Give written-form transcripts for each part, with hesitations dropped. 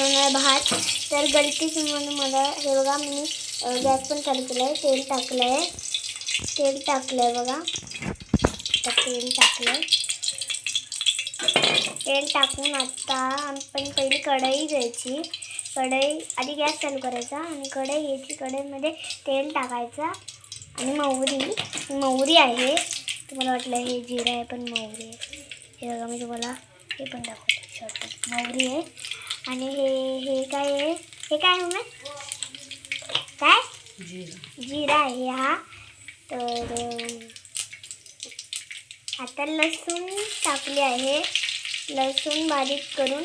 बनवणार भात. तर गलतीच म्हणून मला हे बघा मी गॅस पण चालू केला आहे, तेल टाकलं आहे बघा. तर तेल टाकून आता आपण पहिली कढई घ्यायची. आधी गॅस चालू करायचा आणि कढई घ्यायची. कढईमध्ये तेल टाकायचा आणि मोहरी आहे. तुम्हाला वाटलं हे जिरं आहे पण मोहरी आहे. हे बघा मी तुम्हाला हे पण दाखवते. शॉर्टकट मोहरी आहे आणि हे काय आहे, हे काय मम्मी, काय जिरा आहे हा. तर आता लसूण टाकले आहे. लसूण बारीक करून,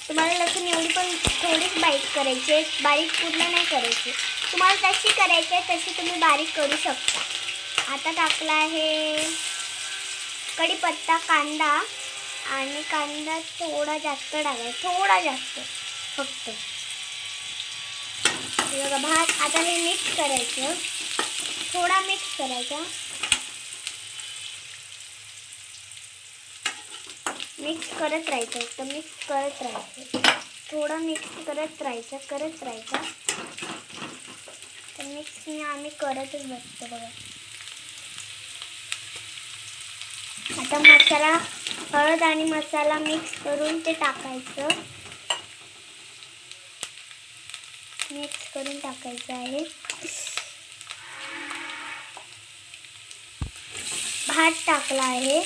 तुम्हाला लसूण एवढी पण थोडीच बारीक करायची, बारीक पूर्ण नाही करायची. तुम्हाला जशी करायची आहे तशी तुम्ही बारीक करू शकता. आता टाकला आहे कढीपत्ता, कांदा आणि कांदा थोडा जास्त टाकायचा, थोडा जास्त फक्त. बघा भात आता हे मिक्स करायचं, थोडा मिक्स करायचा. मिक्स करत राहायचं, तर मिक्स करत राहायचं, थोडं मिक्स करत राहायचं. तर मिक्स आम्ही करतच बसतो बघा. आता मसाला, हळद आणि मसाला मिक्स करून ते टाकायचं. मिक्स करून टाकायचं आहे. भात टाकला आहे.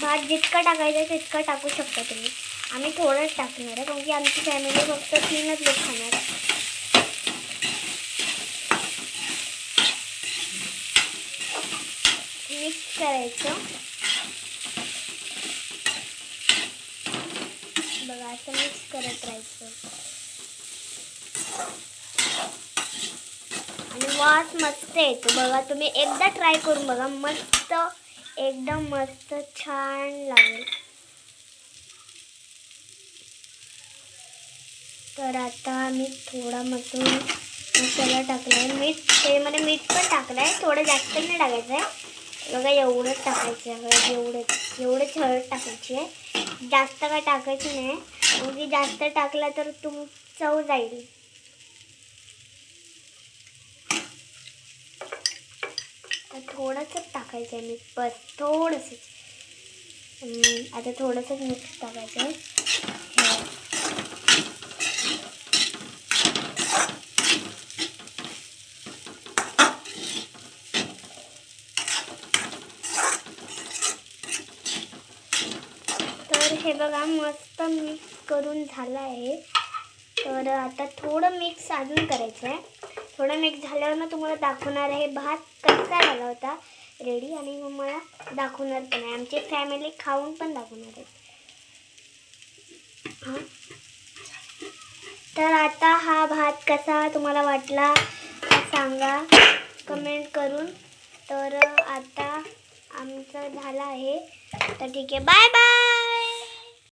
भात जितका टाकायचा तितका टाकू शकता तुम्ही. आम्ही थोडंच टाकणार आहे कारण की आमची फॅमिली फक्त 3च लोक खाणार आहे. मिक्स करायचं बघा, असं मिक्स करत राहायचं आणि वास मस्त येतो बघा. तुम्ही एकदा ट्राय करून बघा, मस्त, एकदम मस्त छान लागेल. तर आता मी थोडा मसाला टाकला आहे. त्यामध्ये मीठ पण टाकलं आहे, थोडं जास्त नाही टाकायचं आहे बघा. एवढंच टाकायचं आहे, एवढंच हळद टाकायची आहे. जास्त काय टाकायची नाही, म्हणजे जास्त टाकला तर चव जाईल. थोडंसंच टाकायचं आहे मीठ, बस थोडंसंच. आता थोडंसंच मीठ टाकायचं आहे. तर हे बघा मस्त मिक्स करून झालं आहे. तर आता थोडं मिक्स अजून करायचं आहे. थोडं मिक्स झाल्यावर मग तुम्हाला दाखवणार आहे भात कसा झाला होता रेडी, आणि मग मला दाखवणार पण आहे. आमची फॅमिली खाऊन पण दाखवणार आहे. तर आता हा भात कसा तुम्हाला वाटला सांगा कमेंट करून. तर आता आमचं झालं आहे. तर ठीक आहे, बाय बाय.